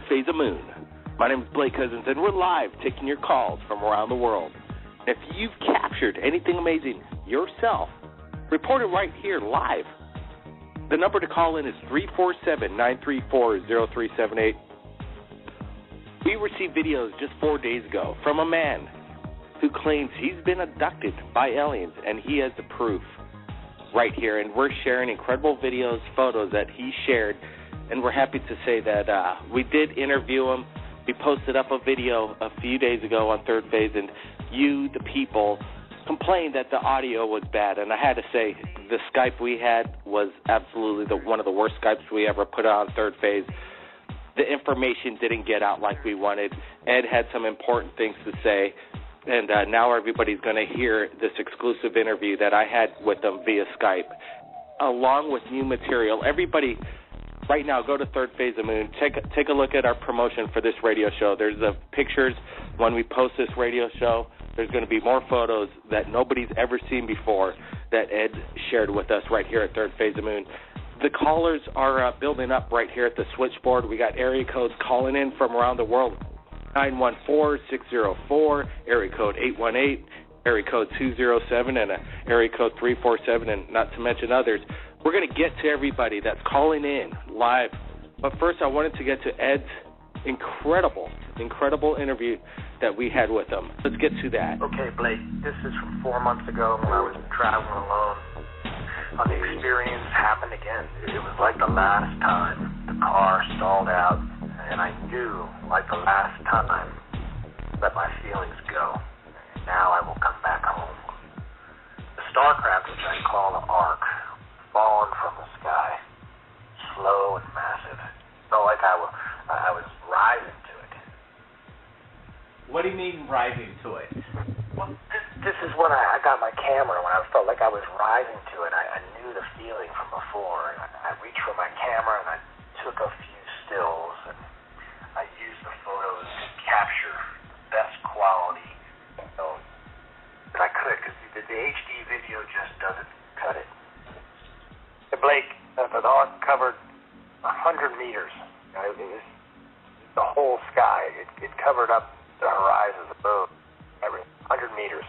Phase of Moon. My name is Blake Cousins, and we're live taking your calls from around the world. If you've captured anything amazing yourself, report it right here live. The number to call in is 347-934-0378. We received videos just 4 days ago from a man who claims he's been abducted by aliens, and he has the proof right here. And we're sharing incredible videos, photos that he shared, and we're happy to say that we did interview him. We posted up a video a few days ago on Third Phase, and you, the people, complained that the audio was bad. And I had to say, the Skype we had was absolutely one of the worst Skypes we ever put on Third Phase. The information didn't get out like we wanted. Ed had some important things to say, and now everybody's going to hear this exclusive interview that I had with them via Skype, along with new material. Everybody, right now, go to Third Phase of Moon. Take a look at our promotion for this radio show. There's the pictures when we post this radio show. There's going to be more photos that nobody's ever seen before that Ed shared with us right here at Third Phase of Moon. The callers are building up right here at the switchboard. We got area codes calling in from around the world. 914-604, area code 818, area code 207, and area code 347, and not to mention others. We're going to get to everybody that's calling in live. But first, I wanted to get to Ed's incredible interview that we had with him. Let's get to that. Okay, Blake, this is from 4 months ago when I was traveling alone. The experience happened again. It was like the last time. The car stalled out, and I knew, like the last time, let my feelings go. And now I will come back home. The starcraft, which I call the Ark, fallen from the sky, slow and massive. Felt like I was rising to it. What do you mean rising to it? Well, this is when I got my camera, when I felt like I was rising to it. I knew the feeling from before. And I reached for my camera and I took a few stills, and I used the photos to capture the best quality that I could, because the HD video just doesn't cut it. Hey, Blake, the Ark covered 100 meters. It was the whole sky. It covered up the horizon, the moon, every 100 meters.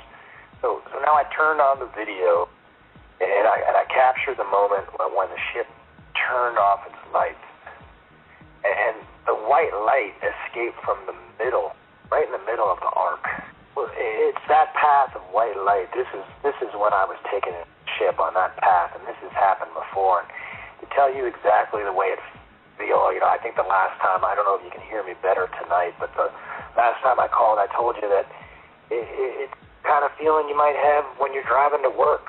So now I turned on the video, and I captured the moment when the ship turned off its lights, and the white light escaped from the middle, right in the middle of the Ark. Well, it's that path of white light. This is when I was taking a ship on that path, and this has happened before. And to tell you exactly the way it feels, I think the last time, I don't know if you can hear me better tonight, but the last time I called, I told you that it's kind of feeling you might have when you're driving to work.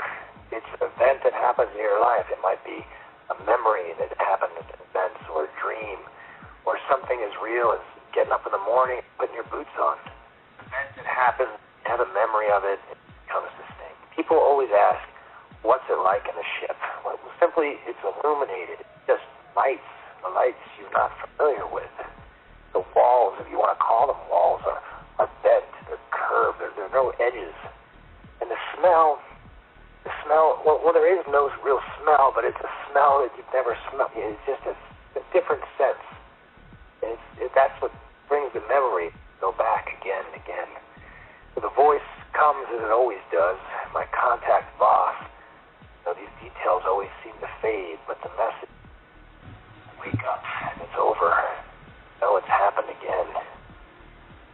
It's an event that happens in your life. It might be a memory that happened at events, or a dream, or something as real as getting up in the morning and putting your boots on. Events that happen, you have a memory of it, it becomes this thing. People always ask, what's it like in a ship? Well, simply, it's illuminated. It's just lights, the lights you're not familiar with. The walls, if you want to call them walls, are bent, they're curved, there are no edges. And the smell, well, there is no real smell, but it's a smell that you've never smelled. It's just a different sense. That's what brings the memory, go back again and again. So the voice comes as it always does, my contact boss. These details always seem to fade, but the message, wake up, and it's over. It's happened again.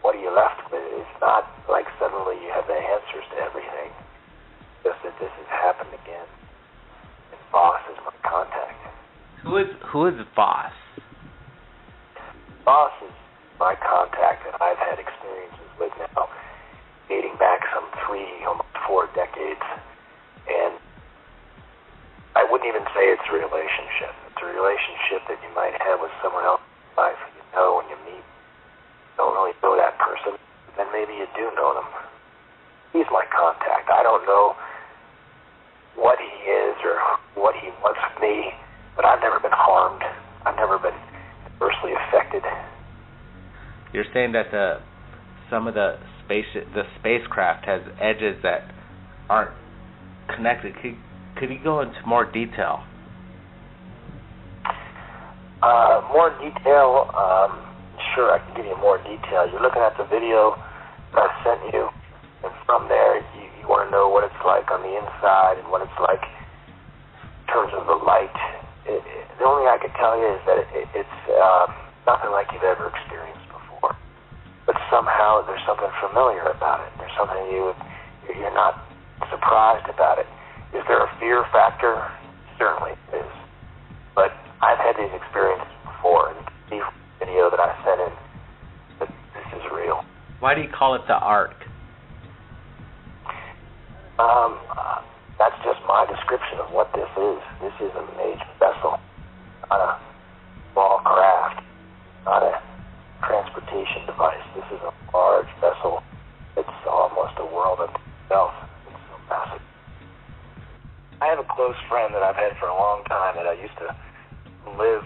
What are you left with? It's not like suddenly you have the answers to everything. Just that this has happened again. And boss is my contact. Who is Boss? Boss is my contact that I've had experiences with now, dating back some 3, almost 4 decades. And I wouldn't even say it's a relationship. It's a relationship that you might have with someone else in life. When you meet, don't really know that person, then maybe you do know them. He's my contact. I don't know what he is or what he wants with me, but I've never been harmed. I've never been adversely affected. You're saying that some of the spacecraft has edges that aren't connected. Could you go into more detail? More detail, sure I can give you more detail. You're looking at the video that I sent you, and from there you want to know what it's like on the inside and what it's like in terms of the light. The only thing I can tell you is that it's nothing like you've ever experienced before. But somehow there's something familiar about it. There's something you're not surprised about it. Is there a fear factor? Certainly is. But I've had these experiences before, and the video that I sent in, that this is real. Why do you call it the Ark? That's just my description of what this is. This is a major vessel, not a small craft, not a transportation device. This is a large vessel. It's almost a world of itself. It's so massive. I have a close friend that I've had for a long time that I used to live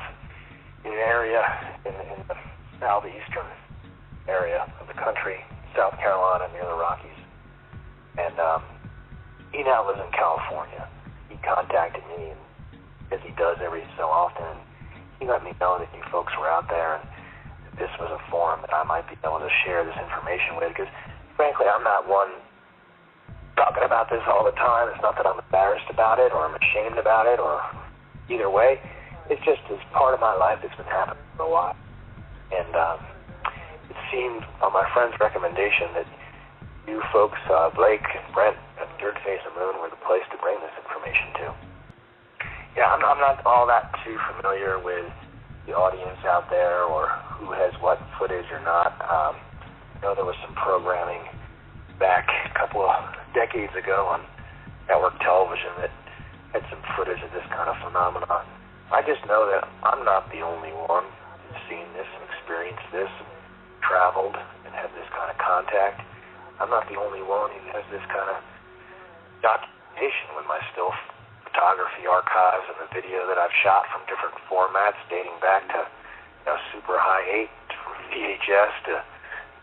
in an area in the southeastern area of the country, South Carolina, near the Rockies. And he now lives in California. He contacted me, as he does every so often. He let me know that you folks were out there and that this was a forum that I might be able to share this information with, because frankly, I'm not one talking about this all the time. It's not that I'm embarrassed about it or I'm ashamed about it or either way. It's just as part of my life that's been happening for a while. And it seemed on my friend's recommendation that you folks, Blake and Brent at Third Phase of Moon, were the place to bring this information to. Yeah, I'm not all that too familiar with the audience out there or who has what footage or not. I know there was some programming back a couple of decades ago on network television that had some footage of this kind of phenomenon. I just know that I'm not the only one who's seen this and experienced this and traveled and had this kind of contact. I'm not the only one who has this kind of documentation with my still photography archives and the video that I've shot from different formats dating back to Super High 8, from VHS to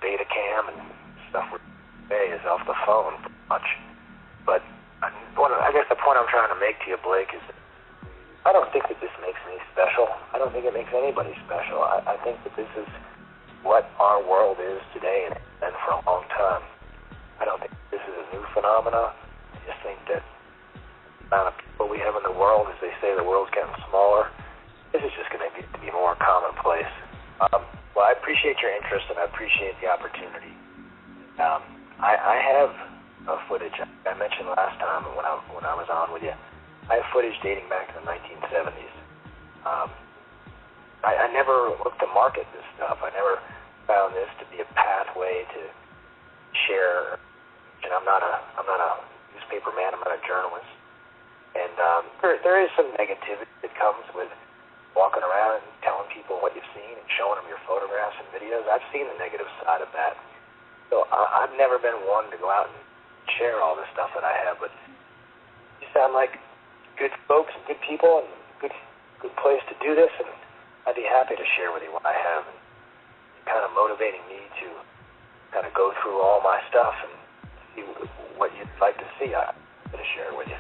Betacam and stuff where today is off the phone pretty much. But I guess the point I'm trying to make to you, Blake, is that I don't think that this makes me special. I don't think it makes anybody special. I think that this is what our world is today and has been for a long time. I don't think this is a new phenomenon. I just think that the amount of people we have in the world, as they say, the world's getting smaller. This is just going to be more commonplace. Well, I appreciate your interest and I appreciate the opportunity. I have footage. I mentioned last time when I was on with you. I have footage dating back to the 1970s. I never looked to market this stuff. I never found this to be a pathway to share. And I'm not a newspaper man. I'm not a journalist. And there is some negativity that comes with walking around and telling people what you've seen and showing them your photographs and videos. I've seen the negative side of that. So I've never been one to go out and share all the stuff that I have. But you sound like good folks and good people and good place to do this. And I'd be happy to share with you what I have. And kind of motivating me to kind of go through all my stuff and see what you'd like to see. I'm going to share with you.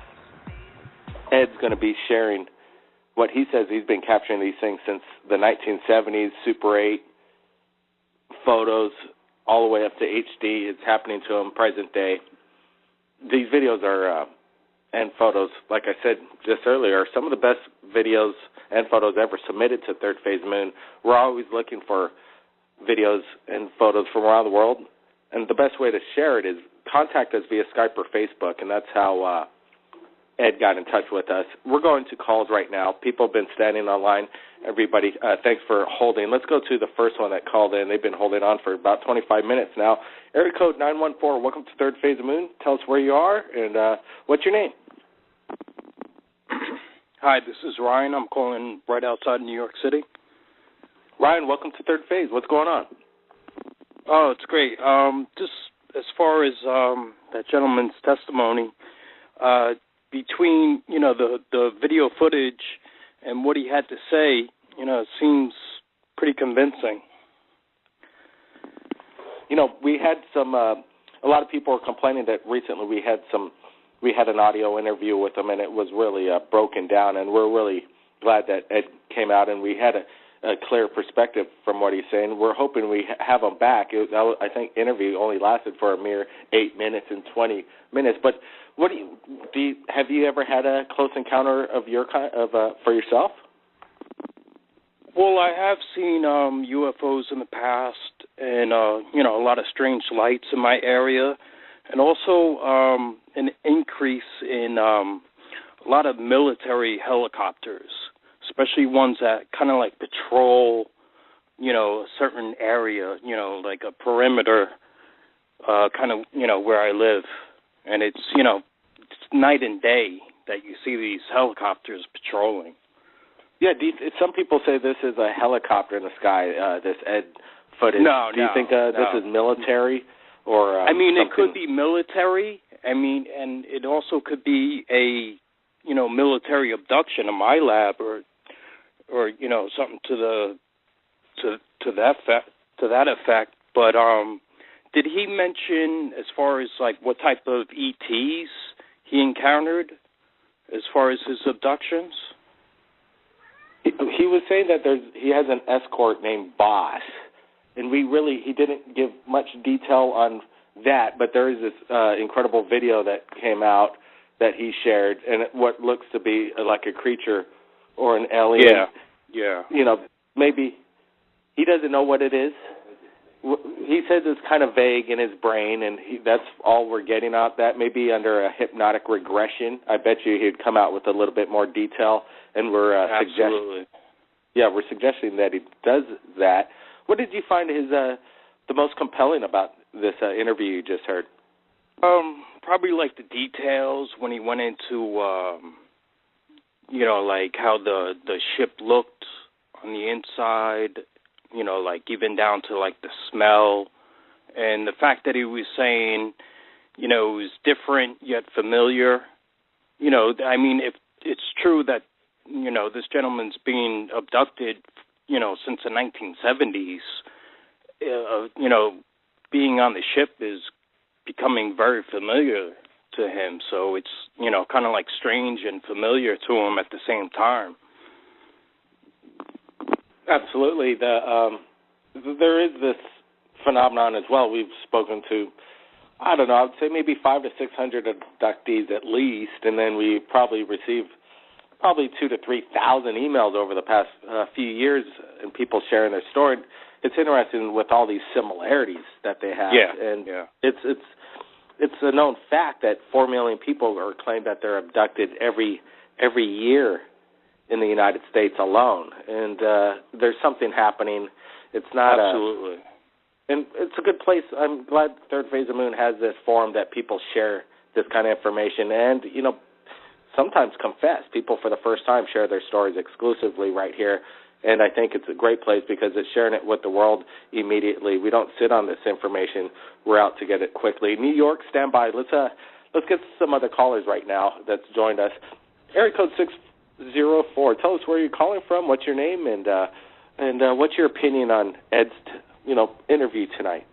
Ed's going to be sharing what he says. He's been capturing these things since the 1970s, Super 8, photos, all the way up to HD. It's happening to him present day. These videos are, and photos, like I said just earlier, are some of the best videos and photos ever submitted to Third Phase Moon. We're always looking for videos and photos from around the world, and the best way to share it is contact us via Skype or Facebook, and that's how Ed got in touch with us. We're going to calls right now. People have been standing online. Everybody, thanks for holding. Let's go to the first one that called in. They've been holding on for about 25 minutes now. Area code 914, welcome to Third Phase of Moon. Tell us where you are and what's your name? Hi, this is Ryan. I'm calling right outside New York City. Ryan, welcome to Third Phase. What's going on? Oh, it's great. Just as far as that gentleman's testimony, between, the video footage and what he had to say, it seems pretty convincing. We had some, a lot of people were complaining that recently we had an audio interview with him, and it was really broken down, and we're really glad that Ed came out, and we had a clear perspective from what he's saying. We're hoping we have him back. I think interview only lasted for a mere 8 minutes and 20 minutes. But what have you ever had a close encounter of your kind for yourself? Well, I have seen UFOs in the past, and a lot of strange lights in my area, and also an increase in a lot of military helicopters, especially ones that kind of like patrol, a certain area, like a perimeter, kind of, where I live, and it's night and day that you see these helicopters patrolling. Yeah, some people say this is a helicopter in the sky, this Ed footage. No, do you think this is military or it could be military. And it also could be a, military abduction in my lab or something to that effect. But did he mention as far as like what type of ETs he encountered as far as his abductions? He was saying that he has an escort named Boss, and he didn't give much detail on that, but there is this incredible video that came out that he shared, and what looks to be like a creature or an alien. Yeah. Maybe he doesn't know what it is. He says it's kind of vague in his brain, and that's all we're getting out. That may be under a hypnotic regression. I bet you he'd come out with a little bit more detail, and we're suggesting that he does that. What did you find is the most compelling about this interview you just heard? Probably like the details when he went into, like how the ship looked on the inside. Like even down to like the smell, and the fact that he was saying, it was different yet familiar. If it's true that, this gentleman's being abducted, since the 1970s, being on the ship is becoming very familiar to him. So it's, kind of like strange and familiar to him at the same time. Absolutely. There is this phenomenon as well. We've spoken to, I don't know, I would say maybe 500 to 600 abductees at least, and then we probably received 2,000 to 3,000 emails over the past few years, and people sharing their story. It's interesting with all these similarities that they have. It's a known fact that 4 million people are claimed that they're abducted every year in the United States alone, and there's something happening. It's not absolutely, and it's a good place. I'm glad Third Phase of Moon has this forum that people share this kind of information, and sometimes confess. People for the first time share their stories exclusively right here, and I think it's a great place because it's sharing it with the world immediately. We don't sit on this information. We're out to get it quickly. New York, stand by. Let's get some other callers right now that's joined us. Area code 604. Tell us where you're calling from, what's your name, and what's your opinion on Ed's interview tonight.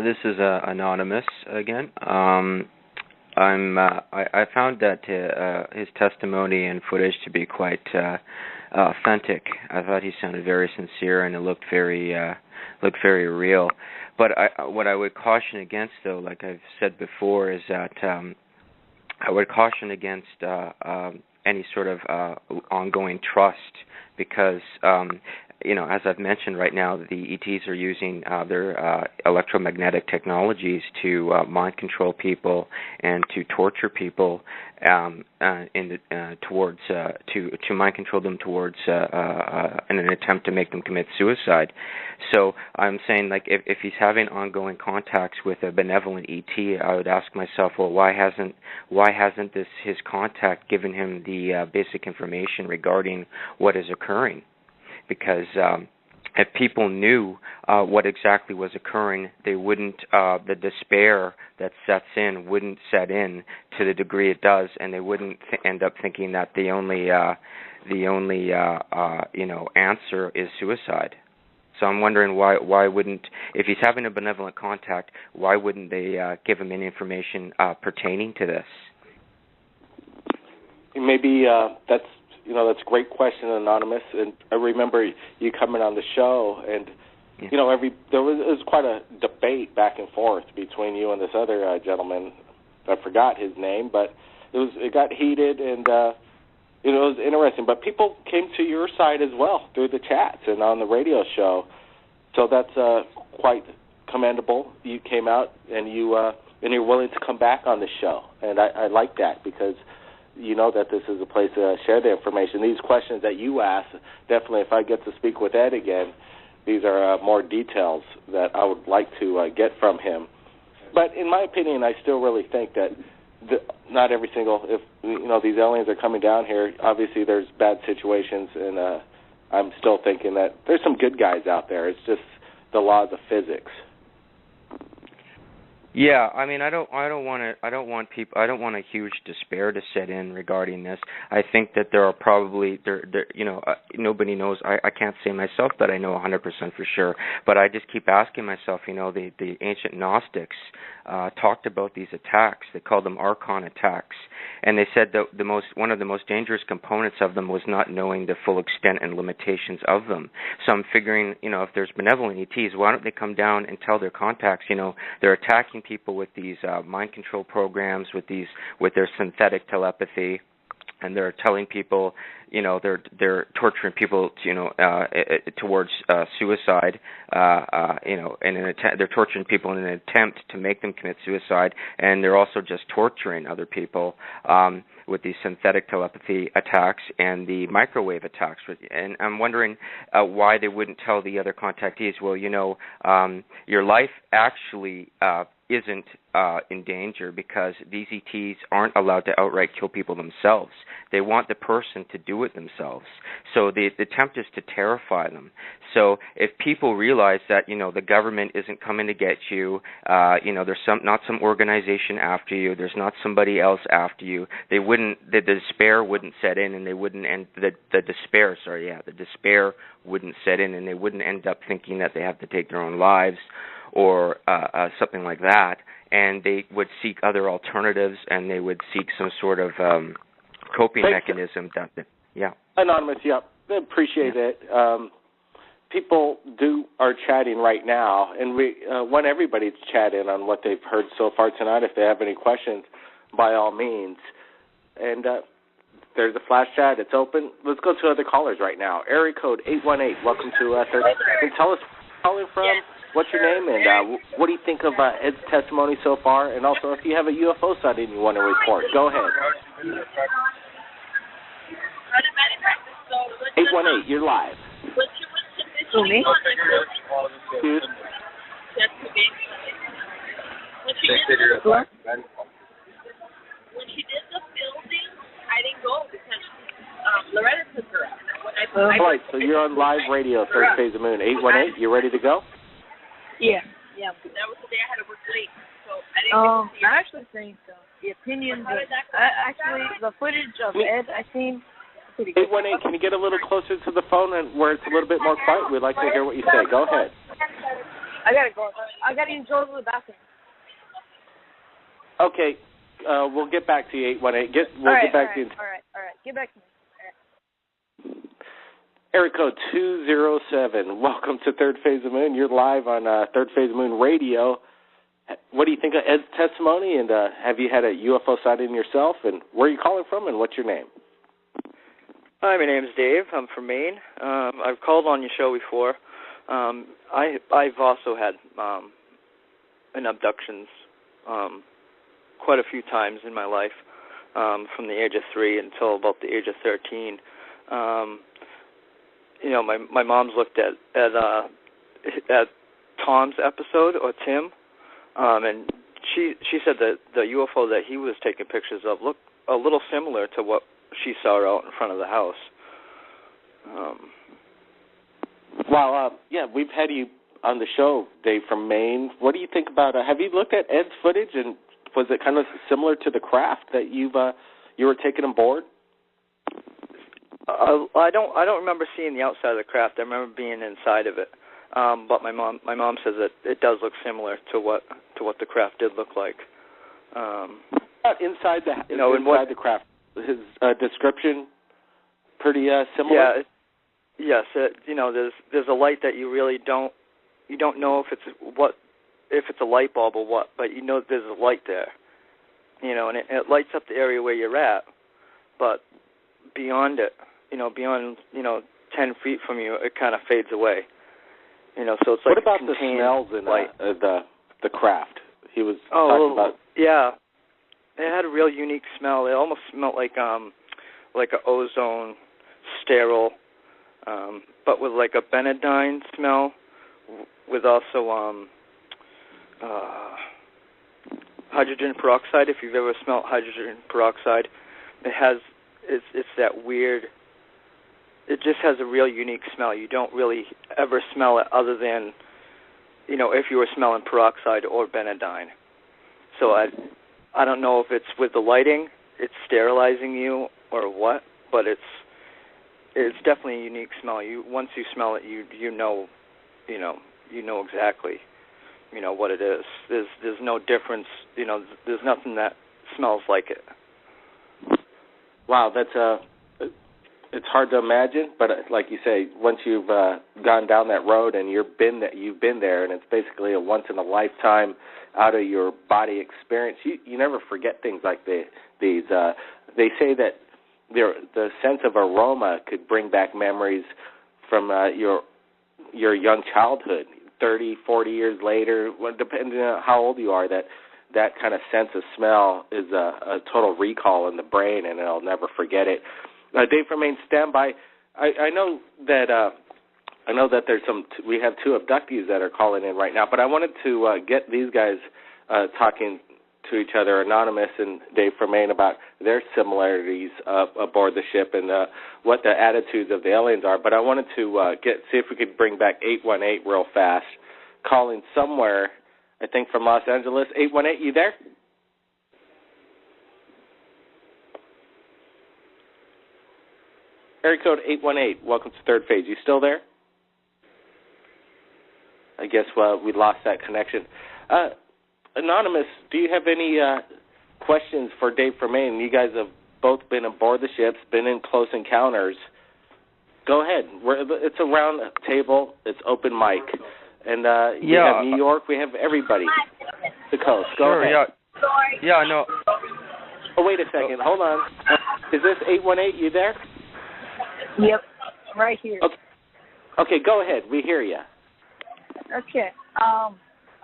This is anonymous again. I found that his testimony and footage to be quite authentic. I thought he sounded very sincere, and it looked very real. But what I would caution against, though, like I've said before, is that I would caution against any sort of ongoing trust, because as I've mentioned right now, the ETs are using their electromagnetic technologies to mind control people and to torture people, to mind control them towards in an attempt to make them commit suicide. So I'm saying, like, if he's having ongoing contacts with a benevolent ET, I would ask myself, well, why hasn't his contact given him the basic information regarding what is occurring? Because if people knew what exactly was occurring, they wouldn't. The despair that sets in wouldn't set in to the degree it does, and they wouldn't end up thinking that the only answer is suicide. So I'm wondering why wouldn't, if he's having a benevolent contact, why wouldn't they give him any information pertaining to this? Maybe that's that's a great question, Anonymous. And I remember you coming on the show, and it was quite a debate back and forth between you and this other gentleman. I forgot his name, but it got heated, and it was interesting. But people came to your side as well through the chats and on the radio show, so that's quite commendable. You came out and you're willing to come back on the show, and I like that, because you know that this is a place to share the information. These questions that you ask, definitely, if I get to speak with Ed again, these are more details that I would like to get from him. But in my opinion, I still really think that not every single, if these aliens are coming down here, obviously there's bad situations, and I'm still thinking that there's some good guys out there. It's just the laws of physics. Yeah, I mean, I don't want a huge despair to set in regarding this. I think that there are probably nobody knows. I can't say myself that I know 100% for sure, but I just keep asking myself. The ancient Gnostics talked about these attacks. They called them archon attacks, and they said that one of the most dangerous components of them was not knowing the full extent and limitations of them. So I'm figuring, if there's benevolent ETs, why don't they come down and tell their contacts, they're attacking people with these mind control programs, with their synthetic telepathy, and they're telling people, they're torturing people, towards suicide, they're torturing people in an attempt to make them commit suicide, and they're also just torturing other people with these synthetic telepathy attacks and the microwave attacks. And I'm wondering why they wouldn't tell the other contactees, well, your life actually isn't in danger, because these ETs aren't allowed to outright kill people themselves. They want the person to do it themselves. So the attempt is to terrify them. So if people realize that, the government isn't coming to get you, there's not some organization after you, there's not somebody else after you, the despair wouldn't set in, and they wouldn't end the despair wouldn't set in, and they wouldn't end up thinking that they have to take their own lives or something like that, and they would seek other alternatives, and they would seek some sort of coping mechanism. Anonymous, I appreciate it. People are chatting right now, and we want everybody to chat in on what they've heard so far tonight. If they have any questions, by all means. And there's a flash chat. It's open. Let's go to other callers right now. Area code 818. Welcome to Third. And tell us where you're calling from. What's your name, and what do you think of Ed's testimony so far? And also, if you have a UFO sighting you want to report, go ahead. 818, you're live. Who, me? Hello? When she did the filming, I didn't go because Loretta took her out. All right, so you're on live radio, Third Phase of Moon. 818, you ready to go? Yeah. That was the day I had to work late, so I didn't get to see I actually think the opinions actually the footage of Ed I seen pretty good. 818, can you get a little closer to the phone and where it's a little bit more quiet? We'd like to hear what you say. Go ahead. I gotta go. I gotta go to the bathroom. Okay, we'll get back to you. 818. We'll get back to you. All right. Get back to me. Area code 207. Welcome to Third Phase of Moon. You're live on Third Phase of Moon Radio. What do you think of Ed's testimony? And have you had a UFO sighting yourself? And where are you calling from? And what's your name? Hi, my name's Dave. I'm from Maine. I've called on your show before. I've also had abductions quite a few times in my life, from the age of 3 until about the age of 13. My mom's looked at Tom's episode, or Tim, and she said that the UFO that he was taking pictures of looked a little similar to what she saw out in front of the house. We've had you on the show, Dave, from Maine. What do you think about? Have you looked at Ed's footage, and was it kind of similar to the craft that you were taking on board? I don't remember seeing the outside of the craft. I remember being inside of it. But my mom says that it does look similar to what the craft did look like. Inside the craft, his description pretty similar? Yeah. Yes. There's a light that you really don't know if it's a light bulb or what, but there's a light there. And it lights up the area where you're at, but beyond it, beyond 10 feet from you, it kind of fades away. So it's like what about the smells in the craft? He was talking about. Yeah, it had a real unique smell. It almost smelled like an ozone, sterile, but with like a benadine smell, with also hydrogen peroxide. If you've ever smelled hydrogen peroxide, it's that weird. It just has a real unique smell. You don't really ever smell it other than, if you were smelling peroxide or benadine. So I don't know if it's with the lighting, it's sterilizing you or what, but it's definitely a unique smell. Once you smell it, you know exactly, what it is. There's no difference. There's nothing that smells like it. Wow, that's it's hard to imagine, but like you say, once you've gone down that road and you've been there, and it's basically a once in a lifetime, out of your body experience. You never forget things like these. They say that the sense of aroma could bring back memories from your young childhood. 30, 40 years later, depending on how old you are, that kind of sense of smell is a total recall in the brain, and I'll never forget it. Dave from Maine, stand by. I know that there's we have two abductees that are calling in right now, but I wanted to get these guys talking to each other, Anonymous and Dave from Maine, about their similarities aboard the ship and what the attitudes of the aliens are. But I wanted to see if we could bring back 818 real fast, calling somewhere, I think from Los Angeles. 818, you there? Area code 818, welcome to Third Phase. You still there? I guess we lost that connection. Anonymous, do you have any questions for Dave from Maine? You guys have both been aboard the ships, been in close encounters. Go ahead. It's a round table. It's open mic. And we have New York. We have everybody. The coast. Go ahead. Yeah, I know. Oh, wait a second. Hold on. Is this 818? You there? Yep, I'm right here. Okay, go ahead. We hear you. Okay.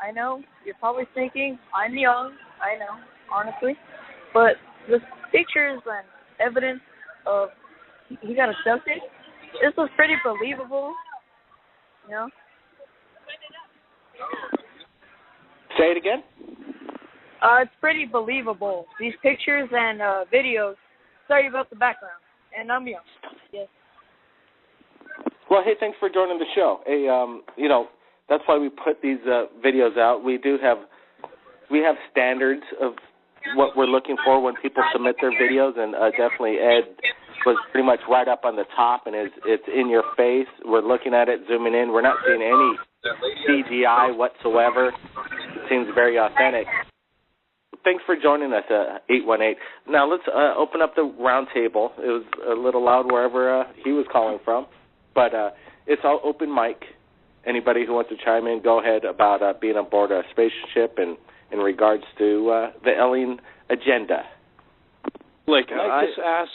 I know you're probably thinking I'm young. I know, honestly, but the pictures and evidence of he got abducted, this was pretty believable. Say it again. It's pretty believable. These pictures and videos. Sorry about the background, and I'm young. Yes. Well, hey, thanks for joining the show. Hey, that's why we put these videos out. We have standards of what we're looking for when people submit their videos, and definitely Ed was pretty much right up on the top, and it's in your face. We're looking at it, zooming in. We're not seeing any CGI whatsoever. It seems very authentic. Thanks for joining us, 818. Now let's open up the round table. It was a little loud wherever he was calling from, but it's all open mic. Anybody who wants to chime in, go ahead, about being aboard a spaceship and in regards to the alien agenda. Can I just ask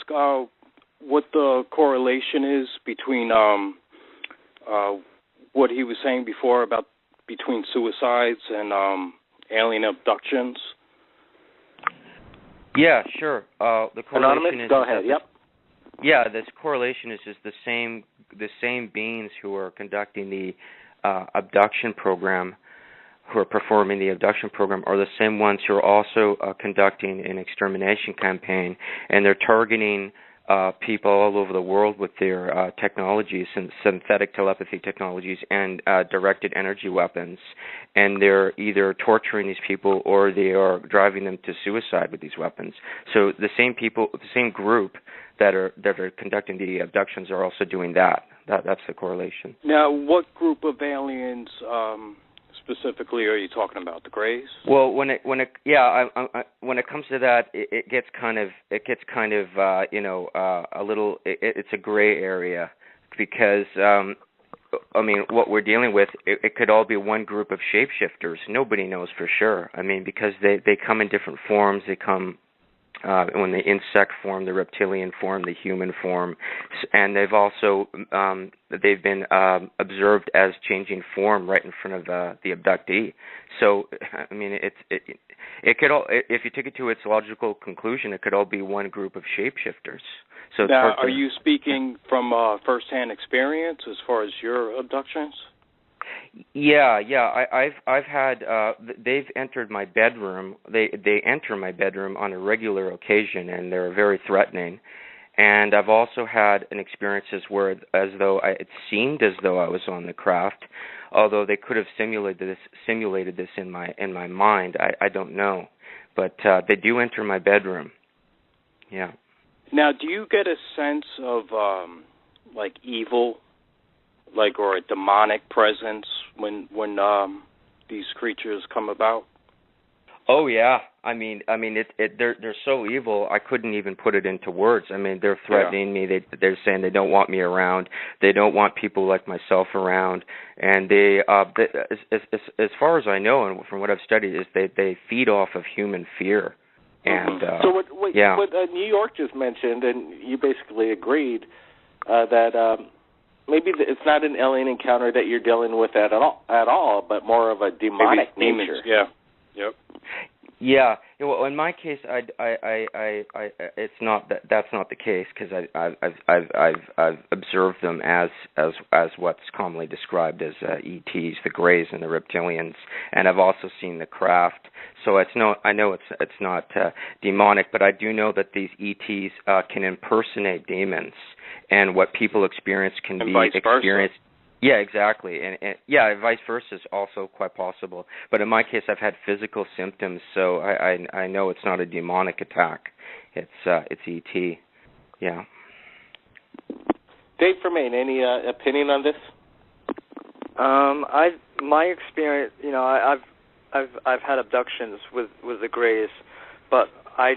what the correlation is between what he was saying before about between suicides and alien abductions? Yeah, sure. The correlation Anonymous, go ahead. Yep. Yeah, this correlation is just the same beings who are conducting the abduction program, who are performing the abduction program, are the same ones who are also conducting an extermination campaign, and they're targeting people all over the world with their technologies and synthetic telepathy technologies and directed energy weapons, and they're either torturing these people or they are driving them to suicide with these weapons. So the same people, the same group that are conducting the abductions are also doing that. That's the correlation. Now, what group of aliens specifically are you talking about? The Greys? Well, when it when it comes to that, it gets kind of a little. It's a gray area because I mean, what we're dealing with, it could all be one group of shapeshifters. Nobody knows for sure. I mean, because they come in different forms. They come when the insect form, the reptilian form, the human form, and they've also they've been observed as changing form right in front of the abductee. So, I mean, it could all, if you took it to its logical conclusion, it could all be one group of shapeshifters. So now, are you speaking from first-hand experience as far as your abductions? Yeah. I've had they've entered my bedroom. They enter my bedroom on a regular occasion, and they're very threatening. And I've also had an experiences where, it seemed as though I was on the craft, although they could have simulated this in my mind. I don't know, but they do enter my bedroom. Yeah. Now, do you get a sense of like evil, like, or a demonic presence when these creatures come about? Oh yeah, I mean, they're so evil. I couldn't even put it into words. I mean, they're threatening me. They're saying they don't want me around. They don't want people like myself around. And they as far as I know, and from what I've studied, is they feed off of human fear. And so what New York just mentioned, and you basically agreed that maybe it's not an alien encounter that you're dealing with at all, but more of a demonic nature. Yeah. Yep. Yeah. Well, in my case, it's not that's not the case because I've observed them as what's commonly described as ETs, the Greys and the reptilians, and I've also seen the craft. So I know it's not demonic, but I do know that these ETs can impersonate demons, and what people experience can be experienced. Yeah, exactly, and vice versa is also quite possible. But in my case, I've had physical symptoms, so I know it's not a demonic attack. It's ET. Yeah. Dave Fermain, any opinion on this? My experience, I've had abductions with the Greys, but I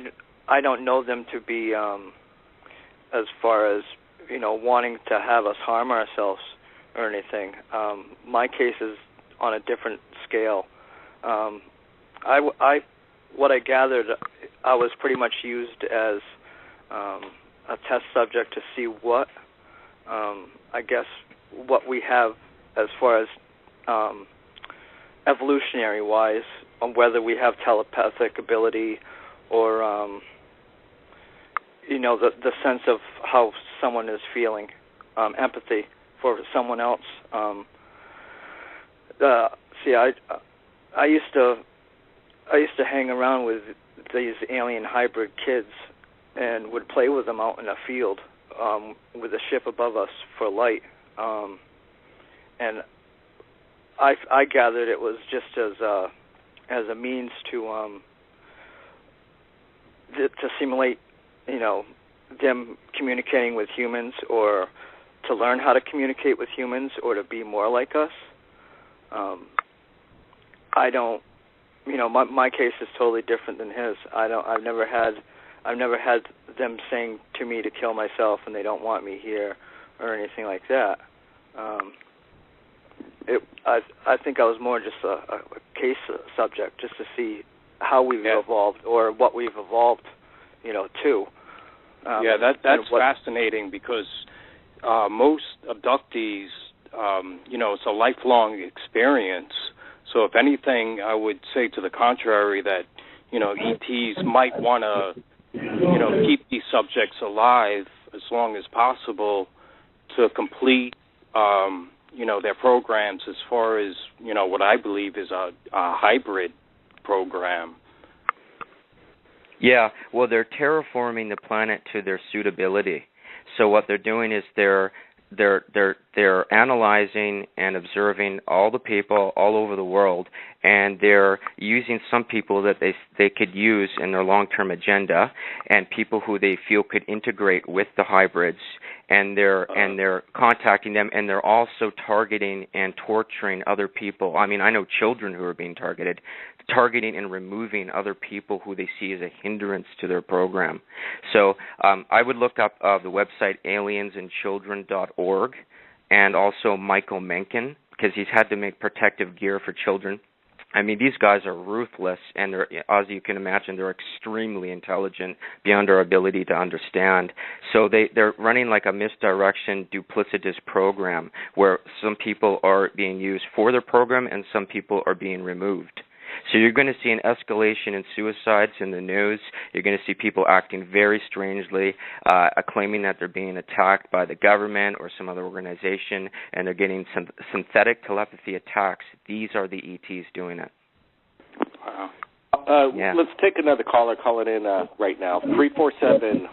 don't know them to be as far as wanting to have us harm ourselves or anything. My case is on a different scale. What I gathered, I was pretty much used as a test subject to see what, I guess, what we have as far as evolutionary-wise, on whether we have telepathic ability or, the sense of how someone is feeling, empathy for someone else. I used to hang around with these alien hybrid kids and would play with them out in a field with a ship above us for light. And I gathered it was just as a means to simulate, them communicating with humans, or to learn how to communicate with humans, or to be more like us. I don't, my case is totally different than his. I've never had them saying to me to kill myself and they don't want me here or anything like that. I think I was more just a case subject, just to see how we've evolved, or what we've evolved, to. That's fascinating, because most abductees, it's a lifelong experience. So if anything, I would say to the contrary, that, ETs might want to, keep these subjects alive as long as possible to complete, their programs, as far as, what I believe is a hybrid program. Yeah, well, they're terraforming the planet to their suitability. So what they're doing is they're they're analyzing and observing all the people all over the world, and they're using some people that they could use in their long-term agenda, and people who they feel could integrate with the hybrids, and they're contacting them, and they're also targeting and torturing other people. I mean, I know children who are being targeting and removing other people who they see as a hindrance to their program. So I would look up the website aliensandchildren.org, and also Michael Mencken, because he's had to make protective gear for children. I mean, these guys are ruthless, and they're, as you can imagine, they're extremely intelligent beyond our ability to understand. So they're running like a misdirection, duplicitous program where some people are being used for their program and some people are being removed. So you're going to see an escalation in suicides in the news. You're going to see people acting very strangely, claiming that they're being attacked by the government or some other organization, and they're getting synthetic telepathy attacks. These are the ETs doing it. Wow. Let's take another caller calling in right now. 347.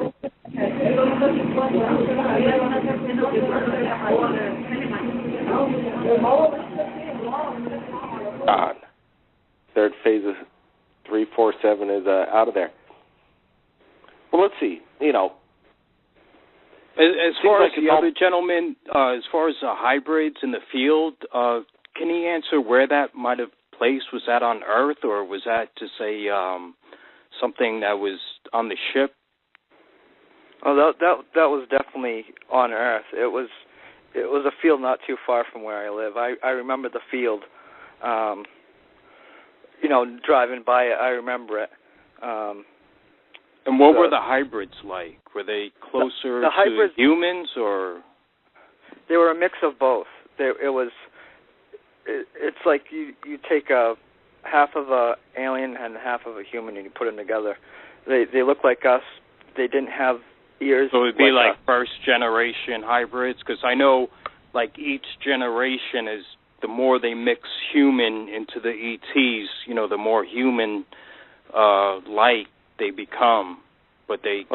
God. Third phase of 347 is out of there. Well, let's see. You know, as far as the other gentleman, as far as the hybrids in the field, can he answer where that might have placed? Was that on Earth, or was that to say something that was on the ship? Oh, that was definitely on Earth. It was a field not too far from where I live. I remember the field. You know, driving by it, I remember it. And what were the hybrids like? Were they closer to humans, or? They were a mix of both. It's like you take a half of a alien and half of a human and you put them together. They look like us. They didn't have ears. So it would be like first generation hybrids, because I know like each generation is, the more they mix human into the ETs, you know, the more human like they become. But they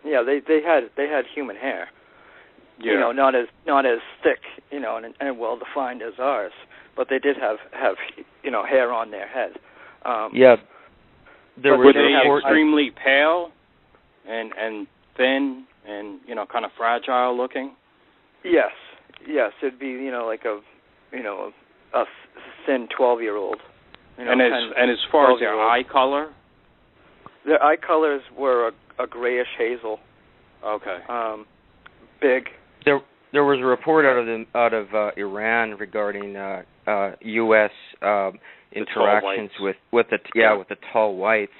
had human hair. Yeah. You know, not as thick, you know, and well defined as ours, but they did have you know, hair on their head. Were they extremely pale and thin and, you know, kind of fragile looking? Yes, it'd be, you know, like a thin 12-year-old. You know, and as far as their eye color? Their eye colors were a grayish hazel. Okay. Big. There was a report out of Iran regarding U.S. interactions with the tall whites.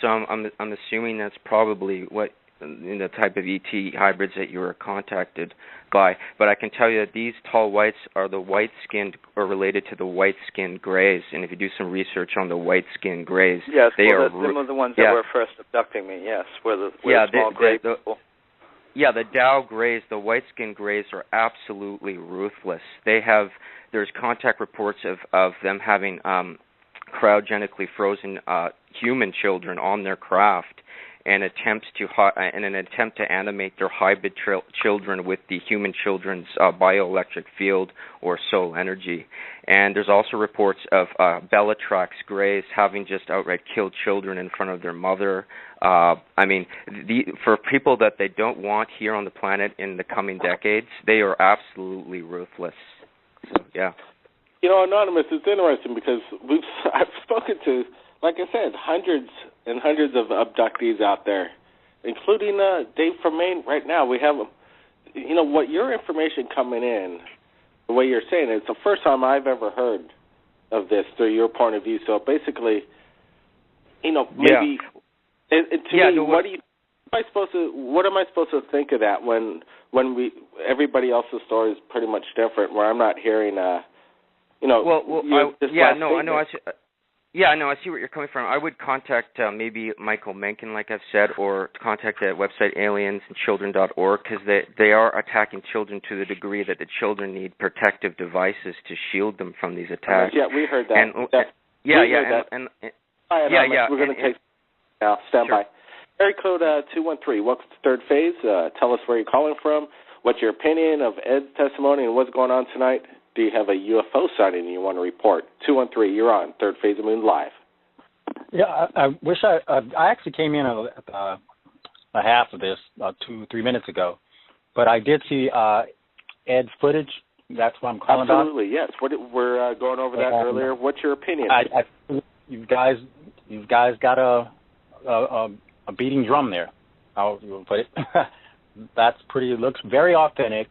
So I'm assuming that's probably what the type of ET hybrids that you were contacted by. But I can tell you that these tall whites are the white-skinned, or related to the white-skinned grays. And if you do some research on the white-skinned grays, yes, some of the ones that were first abducting me. Yes, were the small gray people. Yeah, the Dow grays, the white-skinned grays, are absolutely ruthless. There's contact reports of them having cryogenically frozen human children on their craft, and in an attempt to animate their hybrid children with the human children's bioelectric field or soul energy. And there's also reports of Bellatrix Greys having just outright killed children in front of their mother. I mean, for people that they don't want here on the planet in the coming decades, they are absolutely ruthless. So, yeah. You know, Anonymous, it's interesting because I've spoken to, like I said, hundreds and hundreds of abductees out there, including Dave from Maine. Right now, we have, you know, what your information coming in, the way you're saying it, it's the first time I've ever heard of this through your point of view. So basically, you know, maybe, what am I supposed to think of that when everybody else's story is pretty much different, where I'm not hearing, you know, I see where you're coming from. I would contact maybe Michael Mencken, like I've said, or contact the website aliensandchildren.org, because they are attacking children to the degree that the children need protective devices to shield them from these attacks. Yeah, we heard that. We're going to take now. Stand by. Area code 213. Welcome to Third Phase. Tell us where you're calling from, What's your opinion of Ed's testimony and what's going on tonight? Do you have a UFO sighting you want to report? 213, you're on Third Phase of Moon Live. Yeah, I wish I actually came in at a half of this 2-3 minutes ago, but I did see Ed's footage. That's what I'm calling Absolutely, about. Absolutely, yes. We're going over that earlier. What's your opinion? You guys got a beating drum there. How you would put it? That's pretty. Looks very authentic.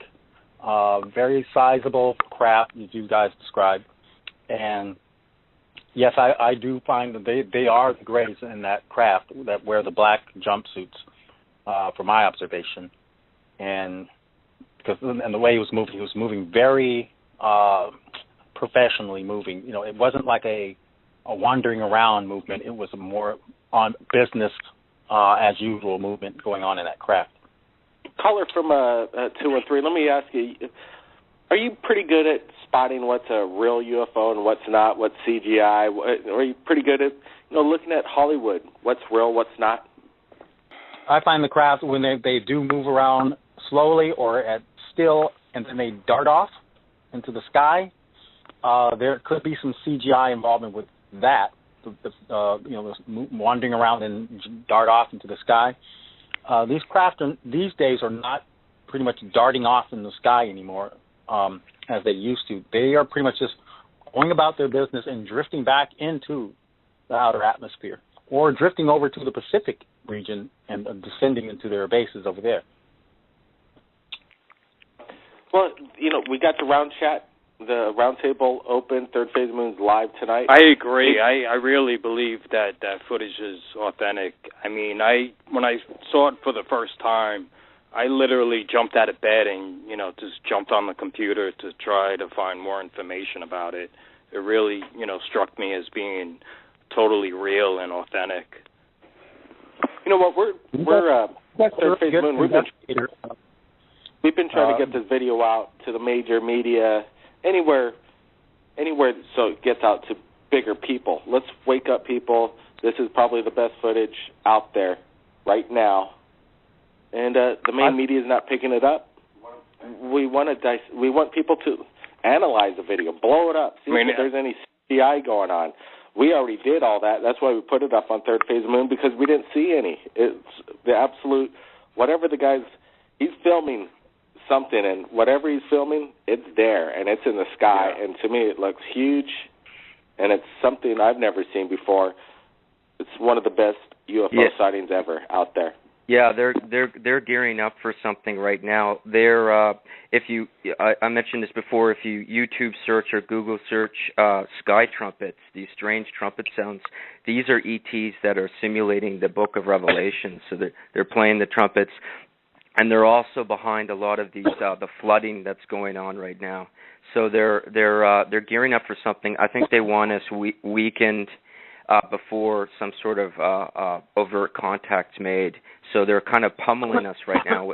Very sizable craft, as you guys described. And yes, I do find that they are the greys in that craft that wear the black jumpsuits, from my observation. And the way he was moving very professionally moving. You know, it wasn't like a wandering around movement. It was a more on business as usual movement going on in that craft. Caller from 213, let me ask you, are you pretty good at spotting what's a real UFO and what's not, what's CGI? Are you pretty good at looking at Hollywood, what's real, what's not? I find the craft, when they do move around slowly or at still and then they dart off into the sky, there could be some CGI involvement with that, wandering around and dart off into the sky. These craft these days are not pretty much darting off in the sky anymore as they used to. They are pretty much just going about their business and drifting back into the outer atmosphere or drifting over to the Pacific region and descending into their bases over there. Well, we got the round table open. Third Phase of Moon's live tonight. I agree. I really believe that footage is authentic. I mean, when I saw it for the first time, I literally jumped out of bed and, just jumped on the computer to try to find more information about it. It really, struck me as being totally real and authentic. You know what? We're Third Phase of Moon. We've been trying to get this video out to the major media, anywhere so it gets out to bigger people. Let's wake up people. This is probably the best footage out there right now. And the main media is not picking it up. We want people to analyze the video, blow it up, see if there's any CGI going on. We already did all that. That's why we put it up on Third Phase of Moon, because we didn't see any. It's the absolute, whatever the guy's, he's filming something, and whatever he's filming, it's there, and it's in the sky, and to me it looks huge, and it's something I've never seen before. It's one of the best UFO sightings ever out there. Yeah, they're gearing up for something right now. I mentioned this before. If you YouTube search or Google search sky trumpets, these strange trumpet sounds, these are ETs that are simulating the Book of Revelation. So they're playing the trumpets, and they're also behind a lot of these the flooding that's going on right now. So they're gearing up for something. I think they want us weakened before some sort of overt contact's made. So they're kind of pummeling us right now.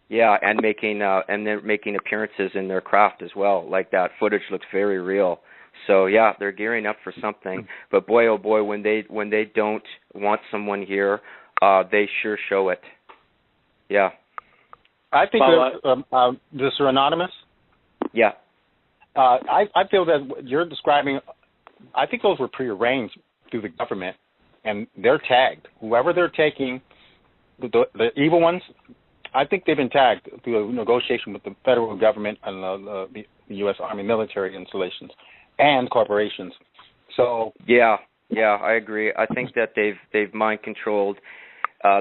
Yeah, and they're making appearances in their craft as well. Like that footage looks very real. So yeah, they're gearing up for something. But boy, oh boy, when they don't want someone here, they sure show it. Yeah. I think this are anonymous. Yeah. I feel that what you're describing, I think those were prearranged through the government, and they're tagged. Whoever they're taking, the evil ones, I think they've been tagged through a negotiation with the federal government and the U.S. Army military installations and corporations. So yeah, I agree. I think that they've mind controlled.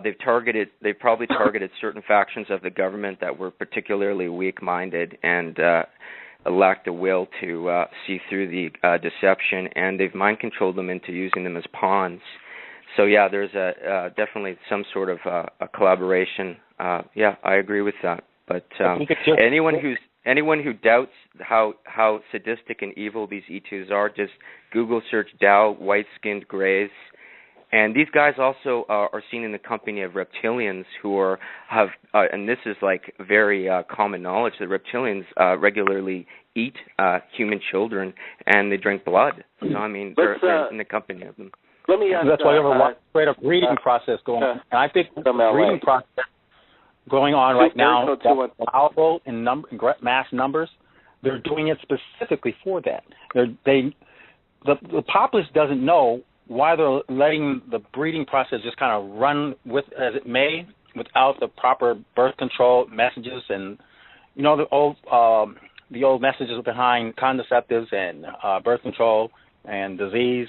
They've probably targeted certain factions of the government that were particularly weak-minded and lacked the will to see through the deception, and they've mind controlled them into using them as pawns. So yeah, there's definitely some sort of a collaboration. Yeah, I agree with that. But anyone who doubts how sadistic and evil these E2s are, just Google search Dow white-skinned grays. And these guys also are seen in the company of reptilians who have and this is like very common knowledge, that reptilians regularly eat human children and they drink blood. So I mean, they're in the company of them. Let me ask. That's why we have a straight up breeding process going on. And I think the breeding process going on right now is allowable in mass numbers. They're doing it specifically for that. The populace doesn't know why they're letting the breeding process just kind of run with as it may without the proper birth control messages and the old messages behind contraceptives and birth control and disease.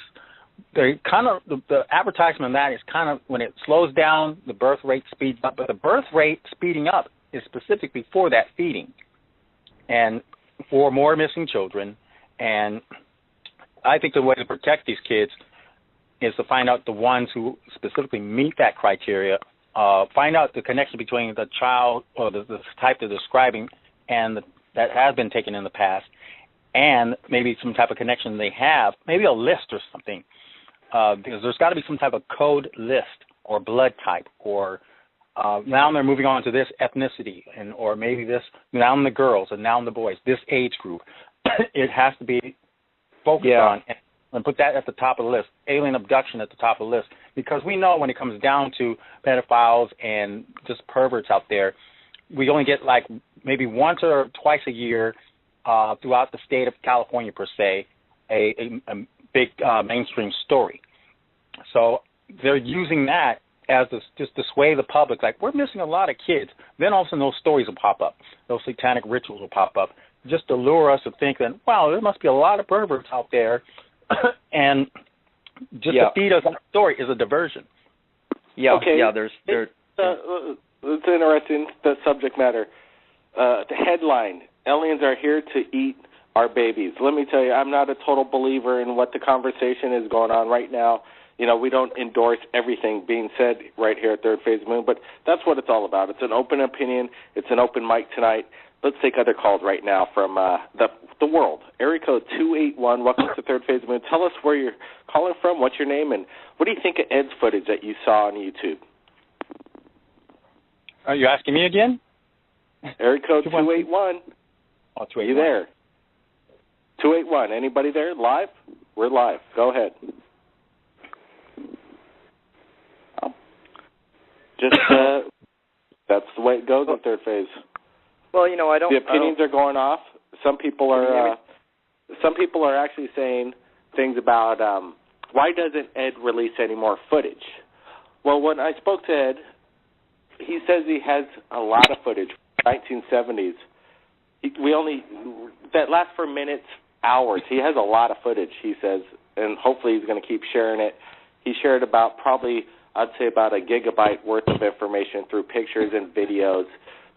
They kind of the advertisement on that is kind of when it slows down, the birth rate speeds up. But the birth rate speeding up is specifically for that feeding and for more missing children. And I think the way to protect these kids is to find out the ones who specifically meet that criteria, find out the connection between the child or the type they're describing and that has been taken in the past, and maybe some type of connection they have, maybe a list or something, because there's got to be some type of code list or blood type, or now they're moving on to this ethnicity, or maybe this, now I'm the girls and now I'm the boys, this age group. It has to be focused on and put that at the top of the list, alien abduction at the top of the list, because we know when it comes down to pedophiles and just perverts out there, we only get like maybe once or twice a year throughout the state of California, per se, a big mainstream story. So they're using that as just to sway the public, like, we're missing a lot of kids. Then all of a sudden those stories will pop up. Those satanic rituals will pop up, just to lure us to think that, wow, there must be a lot of perverts out there, and just to feed us that story is a diversion. It's interesting, the subject matter. The headline, aliens are here to eat our babies. Let me tell you, I'm not a total believer in what the conversation is going on right now. We don't endorse everything being said right here at Third Phase Moon, but that's what it's all about. It's an open opinion. It's an open mic tonight. Let's take other calls right now from the world. Area code 281, welcome to Third Phase Moon. Tell us where you're calling from, what's your name, and what do you think of Ed's footage that you saw on YouTube? Are you asking me again? Area code 281. Oh, 281. You there? 281. Anybody there? Live? We're live. Go ahead. That's the way it goes in Third Phase. Well, I don't. The opinions are going off. Some people are actually saying things about why doesn't Ed release any more footage? Well, when I spoke to Ed, he says he has a lot of footage from the 1970s. That lasts for minutes, hours. He has a lot of footage, he says, and hopefully he's going to keep sharing it. He shared about I'd say about a gigabyte worth of information through pictures and videos.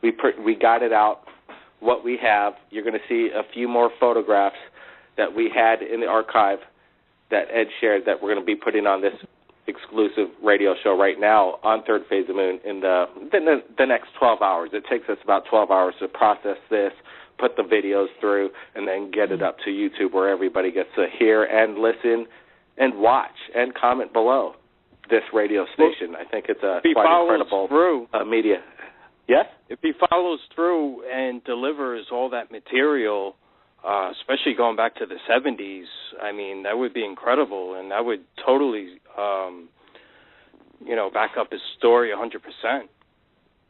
We got it out, what we have. You're going to see a few more photographs that we had in the archive that Ed shared that we're going to be putting on this exclusive radio show right now on Third Phase of Moon in the next 12 hours. It takes us about 12 hours to process this, put the videos through, and then get it up to YouTube where everybody gets to hear and listen and watch and comment below this radio station. I think it's a quite incredible media. Yes? If he follows through and delivers all that material, especially going back to the 70s, I mean, that would be incredible, and that would totally, back up his story 100%.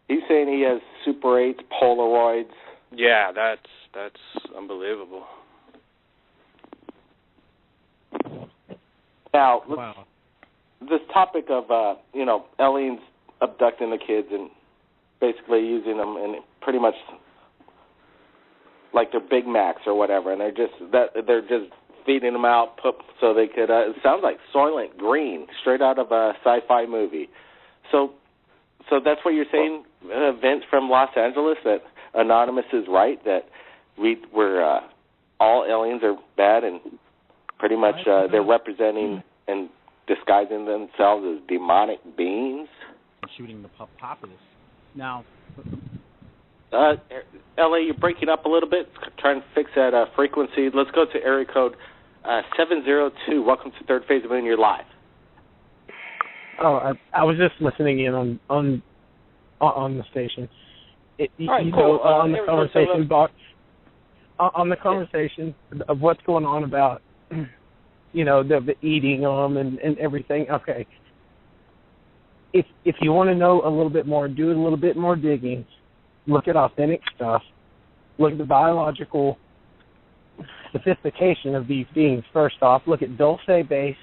He's saying he has Super 8 Polaroids. Yeah, that's unbelievable. Now, this topic of, aliens abducting the kids and basically using them and pretty much like they're Big Macs or whatever, and they're just feeding them out so they could. It sounds like Soylent Green, straight out of a sci-fi movie. So that's what you're saying, Vince from Los Angeles, that Anonymous is right, that we're all aliens are bad and pretty much they're representing and disguising themselves as demonic beings. Shooting the populace. Now, LA, you're breaking up a little bit. Trying to fix that frequency. Let's go to area code 702. Welcome to Third Phase of Moon. You're live. Oh, I was just listening in on the station. Cool. On the conversation box. On the conversation of what's going on about the eating them and everything. Okay. If you want to know a little bit more, do a little bit more digging. Look at authentic stuff. Look at the biological sophistication of these beings. First off, look at Dulce Base.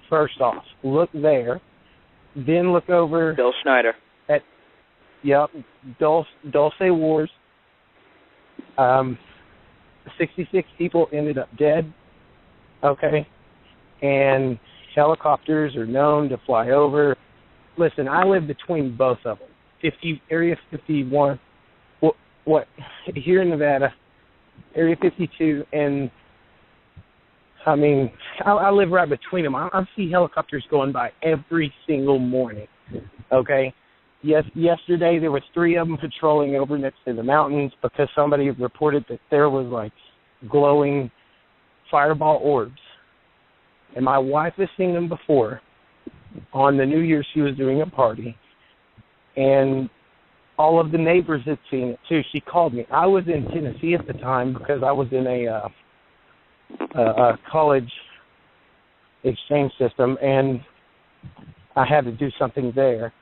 First off, look there. Then look over Bill Schneider. At Dulce Wars. 66 people ended up dead. Okay, and helicopters are known to fly over. Listen, I live between both of them. Area 51. What here in Nevada, Area 52, and I mean, I live right between them. I see helicopters going by every single morning. Okay, yesterday there was 3 of them patrolling over next to the mountains because somebody reported that there was like glowing fireball orbs, and my wife has seen them before. On the New Year, she was doing a party, and all of the neighbors had seen it too. She called me. I was in Tennessee at the time because I was in a college exchange system, and I had to do something there.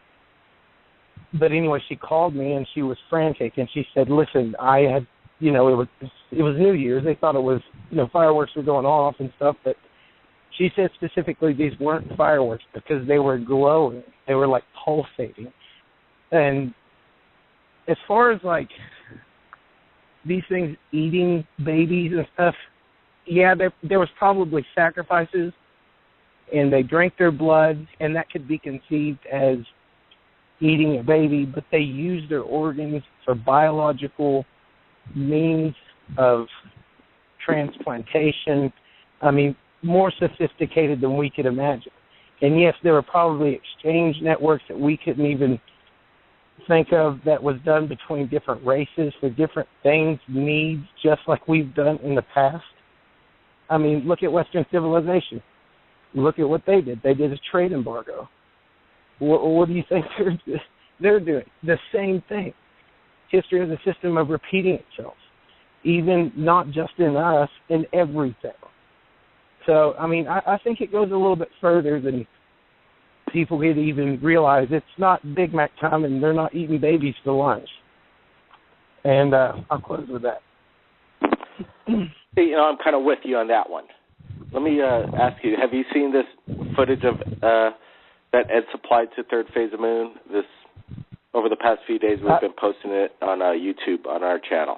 But anyway, she called me, and she was frantic, and she said, listen, I had, it was New Year's. They thought it was, fireworks were going off and stuff, but she said specifically these weren't fireworks because they were glowing. They were, like, pulsating. And as far as, like, these things eating babies and stuff, yeah, there was probably sacrifices, and they drank their blood, and that could be conceived as eating a baby, but they used their organs for biological means of transplantation. I mean, more sophisticated than we could imagine. And yes, there were probably exchange networks that we couldn't even think of that was done between different races for different things, needs, just like we've done in the past. I mean, look at Western civilization. Look at what they did. They did a trade embargo. What do you think they're doing? The same thing. History is a system of repeating itself, even not just in us, in everything. So, I mean, I think it goes a little bit further than people could even realize. It's not Big Mac time, and they're not eating babies for lunch. And I'll close with that. I'm kind of with you on that one. Let me ask you, have you seen this footage of that Ed supplied to Third Phase of Moon? This over the past few days, we've been posting it on YouTube on our channel.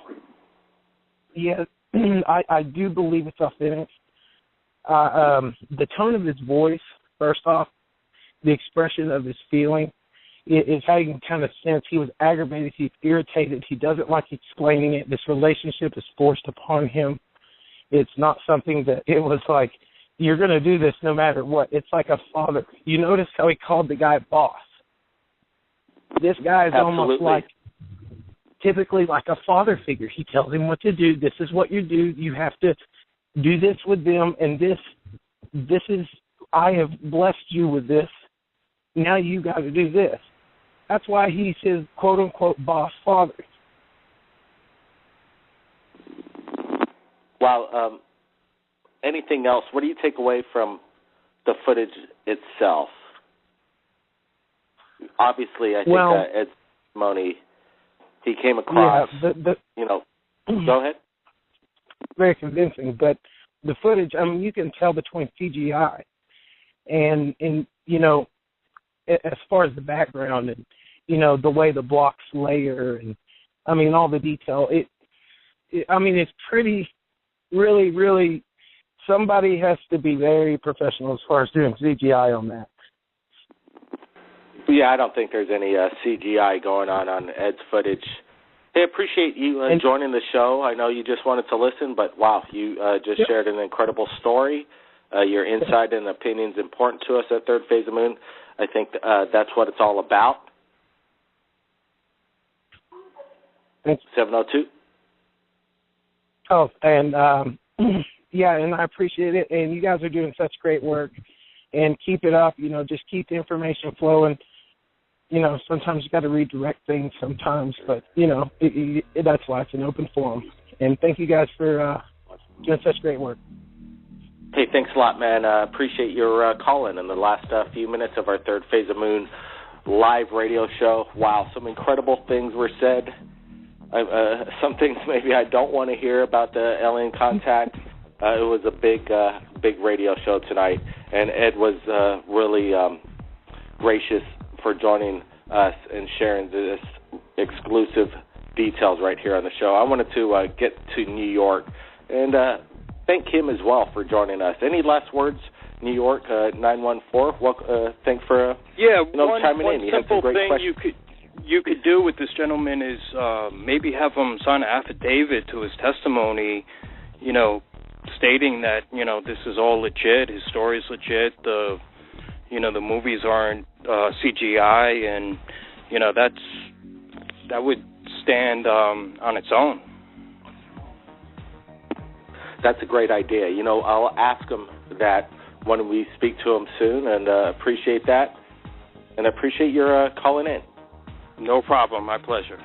Yeah, I do believe it's authentic. The tone of his voice, first off, the expression of his feeling, is how you can kind of sense he was aggravated, he's irritated, he doesn't like explaining it. This relationship is forced upon him. It's not something that it was like, you're going to do this no matter what. It's like a father. You notice how he called the guy boss. This guy is almost like, typically like a father figure. He tells him what to do. This is what you do. You have to do this with them, and this is, I have blessed you with this. Now you got to do this. That's why he's his quote-unquote boss father. Wow. Anything else? What do you take away from the footage itself? Obviously, I think Ed's testimony, he came across, go ahead. Very convincing, but the footage, I mean, you can tell between CGI and as far as the background and, the way the blocks layer and, I mean, all the detail, it's pretty, really, really, somebody has to be very professional as far as doing CGI on that. Yeah, I don't think there's any CGI going on Ed's footage. Hey, appreciate you joining the show. I know you just wanted to listen, but wow, you just shared an incredible story. Your insight and opinion is important to us at Third Phase of Moon. I think that's what it's all about. 702. Oh, and and I appreciate it. And you guys are doing such great work. And keep it up. Just keep the information flowing. Sometimes you got to redirect things sometimes, but, that's why it's an open forum. And thank you guys for doing such great work. Hey, thanks a lot, man. Appreciate your call-in in the last few minutes of our Third Phase of Moon live radio show. Wow, some incredible things were said. Some things maybe I don't want to hear about the alien contact. It was a big radio show tonight, and Ed was really gracious for joining us and sharing this exclusive details right here on the show. I wanted to get to New York and thank him as well for joining us. Any last words, New York 914? Thanks for chiming in. One simple thing you could do with this gentleman is maybe have him sign an affidavit to his testimony, stating that this is all legit, his story is legit, the movies aren't CGI, and that would stand on its own. That's a great idea. I'll ask him that when we speak to him soon, and appreciate that, and appreciate your calling in. No problem. My pleasure.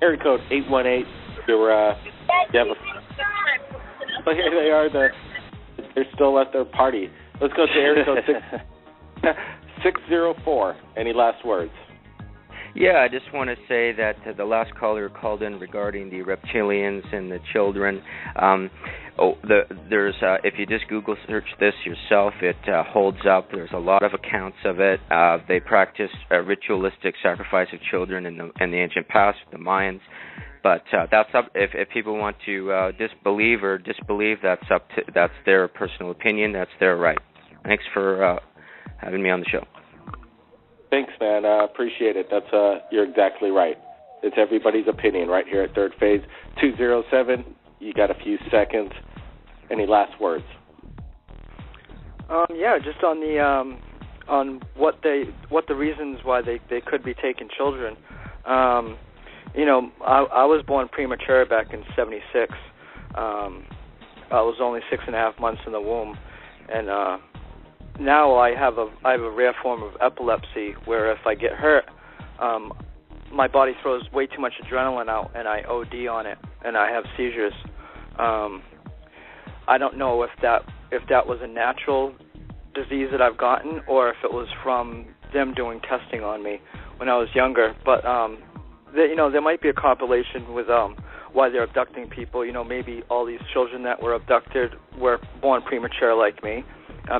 Area code 818. Here they are. They're still at their party. Let's go to area code 604. Any last words? Yeah, I just want to say that the last caller called in regarding the reptilians and the children. There's if you just Google search this yourself, it holds up. There's a lot of accounts of it. They practice ritualistic sacrifice of children in the ancient past, the Mayans. But that's up. If people want to disbelieve or disbelieve, that's their personal opinion. That's their right. Thanks for having me on the show. Thanks, man. Appreciate it. That's you're exactly right. It's everybody's opinion right here at Third Phase. 207. You got a few seconds. Any last words? Just on the on what the reasons why they could be taking children. I was born premature back in '76. I was only 6.5 months in the womb, and now I have a rare form of epilepsy where if I get hurt, my body throws way too much adrenaline out, and I OD on it, and I have seizures. I don't know if that was a natural disease that I've gotten, or if it was from them doing testing on me when I was younger. But there might be a compilation with why they're abducting people. Maybe all these children that were abducted were born premature like me.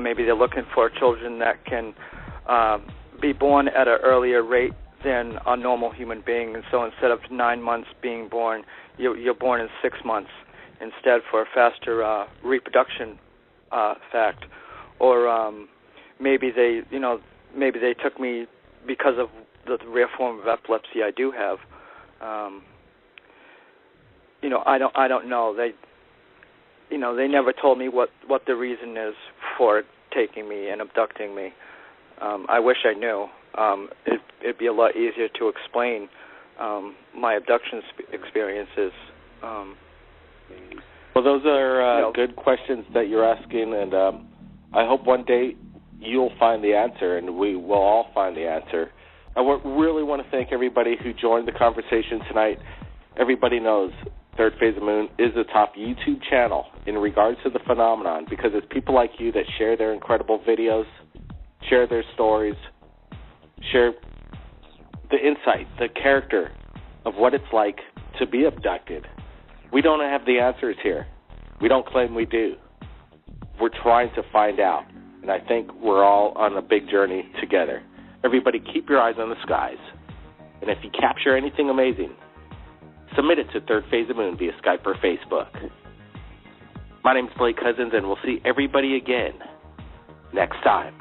Maybe they're looking for children that can be born at an earlier rate than a normal human being. And so instead of 9 months being born, you're born in 6 months instead, for a faster reproduction fact. Or maybe they took me because of the rare form of epilepsy I do have. I don't know. They never told me what the reason is for taking me and abducting me. I wish I knew. It'd be a lot easier to explain my abduction experiences. Well, those are good questions that you're asking, and I hope one day you'll find the answer, and we will all find the answer. I really want to thank everybody who joined the conversation tonight. Everybody knows Third Phase of Moon is the top YouTube channel in regards to the phenomenon, because it's people like you that share their incredible videos, share their stories, share the insight, the character of what it's like to be abducted. We don't have the answers here. We don't claim we do. We're trying to find out, and I think we're all on a big journey together. Everybody keep your eyes on the skies, and if you capture anything amazing, submit it to Third Phase of Moon via Skype or Facebook. My name's Blake Cousins, and we'll see everybody again next time.